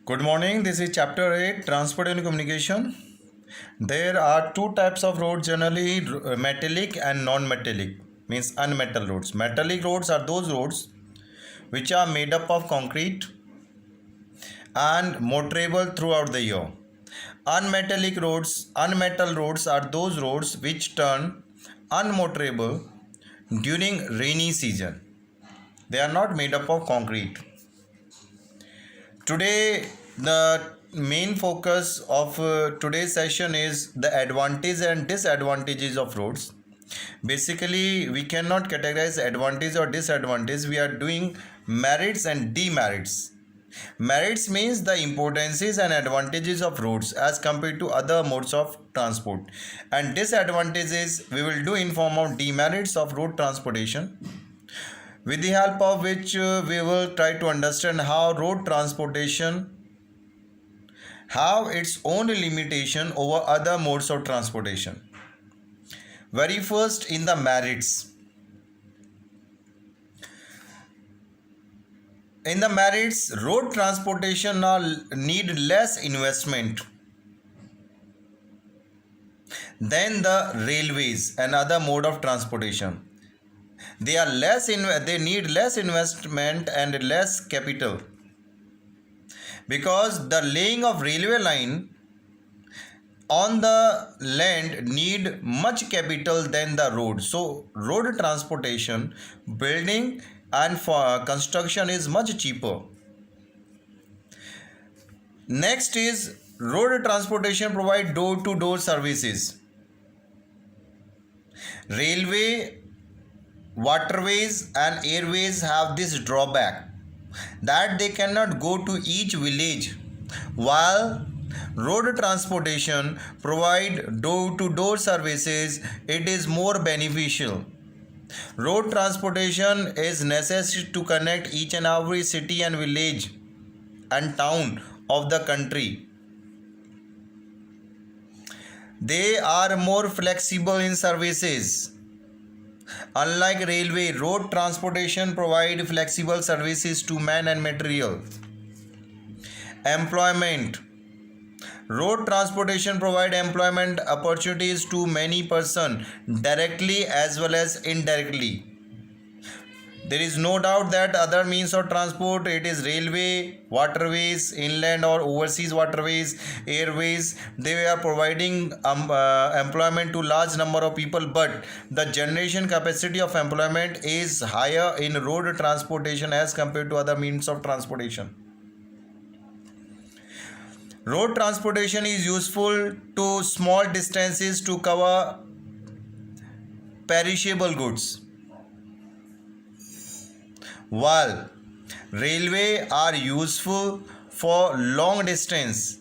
Good morning. This is chapter 8 Transport and Communication. There are two types of roads generally metallic and non metallic, means unmetal roads. Metallic roads are those roads which are made up of concrete and motorable throughout the year. Unmetal roads are those roads which turn unmotorable during rainy season. They are not made up of concrete. Today, the main focus of today's session is the advantages and disadvantages of roads. Basically, we cannot categorize advantage or disadvantage. We are doing merits and demerits. Merits means the importances and advantages of roads as compared to other modes of transport, and disadvantages we will do in form of demerits of road transportation, with the help of which we will try to understand how road transportation have its own limitation over other modes of transportation. Very first, in the merits. In the merits, road transportation need less investment than the railways and other mode of transportation. They need less investment and less capital, because the laying of railway line on the land need much capital than the road. So road transportation, building and for construction is much cheaper. Next is, road transportation provide door to door services. Railway, waterways and airways have this drawback that they cannot go to each village, while road transportation provide door to door services. It is more beneficial. Road transportation is necessary to connect each and every city and village and town of the country. They are more flexible in services. Unlike railway, road transportation provide flexible services to man and material. Employment. Road transportation provide employment opportunities to many persons directly as well as indirectly. There is no doubt that other means of transport, it is railway, waterways, inland or overseas waterways, airways, they are providing employment to large number of people, but the generation capacity of employment is higher in road transportation as compared to other means of transportation. Road transportation is useful to small distances to cover perishable goods, while railway are useful for long distance.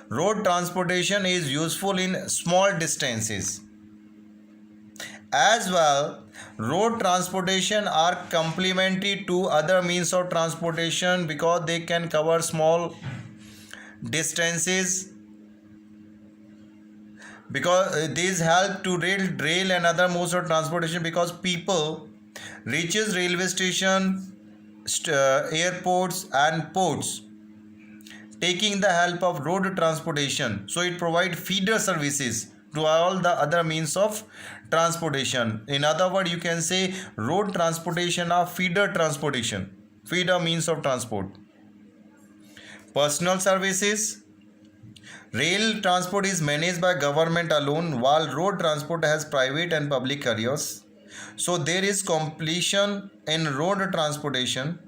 Road transportation is useful in small distances. As well, road transportation are complementary to other means of transportation because they can cover small distances, because these help to rail and other modes of transportation, because people reaches railway station, airports and ports taking the help of road transportation. So it provides feeder services to all the other means of transportation. In other words, you can say road transportation or feeder transportation, feeder means of transport. Personal services. Rail transport is managed by government alone, while road transport has private and public carriers. So there is competition in road transportation.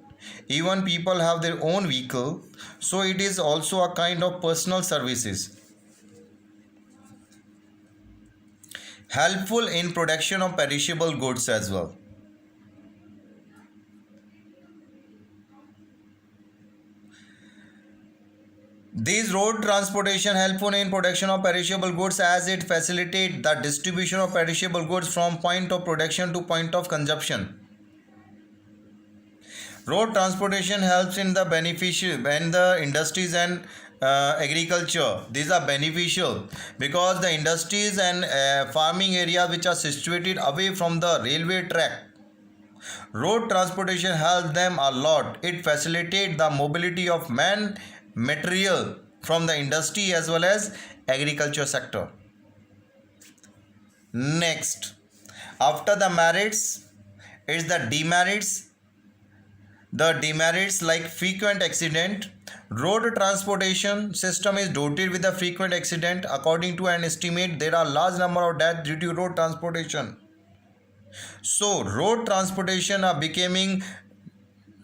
Even people have their own vehicle, so it is also a kind of personal services. Helpful in production of perishable goods as well. These road transportation helpful in production of perishable goods as it facilitates the distribution of perishable goods from point of production to point of consumption. Road transportation helps in the beneficial when the industries and agriculture. These are beneficial because the industries and farming areas which are situated away from the railway track Road transportation helps them a lot. It facilitates the mobility of man, material from the industry as well as agriculture sector. Next, after the merits, it's the demerits. The demerits like frequent accident. Road transportation system is dotted with a frequent accident. According to an estimate, there are large number of deaths due to road transportation. So road transportation are becoming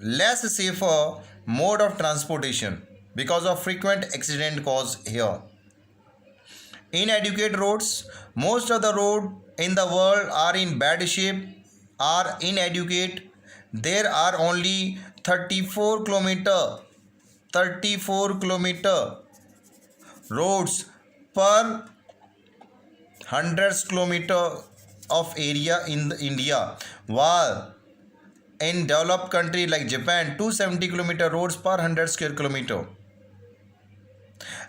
less safer mode of transportation because of frequent accident caused here. Inadequate roads. Most of the road in the world are in bad shape, are inadequate. There are only 34 kilometer roads per 100 kilometer of area in India, while in developed country like Japan 270 kilometer roads per 100 square kilometer.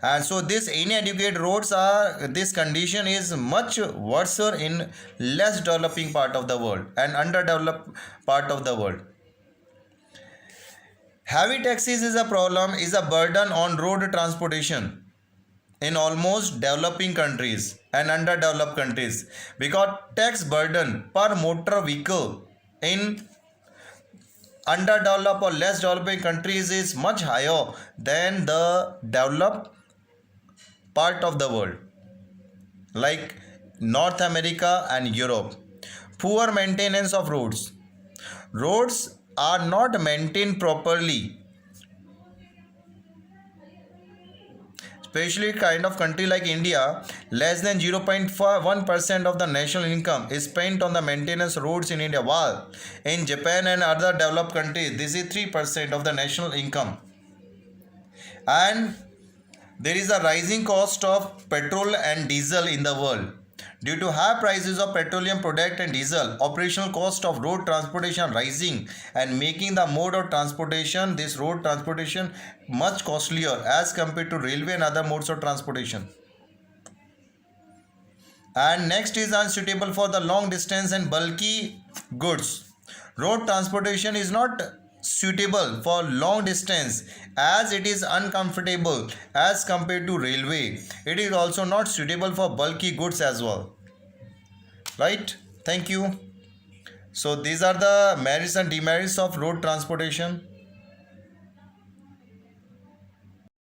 And so this inadequate roads are, this condition is much worse in less developing part of the world and underdeveloped part of the world. Heavy taxes is a problem, is a burden on road transportation in almost developing countries and underdeveloped countries, because tax burden per motor vehicle in underdeveloped or less developing countries is much higher than the developed part of the world like North America and Europe. Poor maintenance of roads. Roads are not maintained properly, especially kind of country like India. Less than 0.1% of the national income is spent on the maintenance roads in India, while in Japan and other developed countries this is 3% of the national income. And there is a rising cost of petrol and diesel in the world. Due to high prices of petroleum product and diesel, operational cost of road transportation rising and making the mode of transportation, this road transportation, much costlier as compared to railway and other modes of transportation. And next is unsuitable for the long distance and bulky goods. Road transportation is not suitable for long distance as it is uncomfortable as compared to railway. It is also not suitable for bulky goods as well. Right? Thank you. So these are the merits and demerits of road transportation.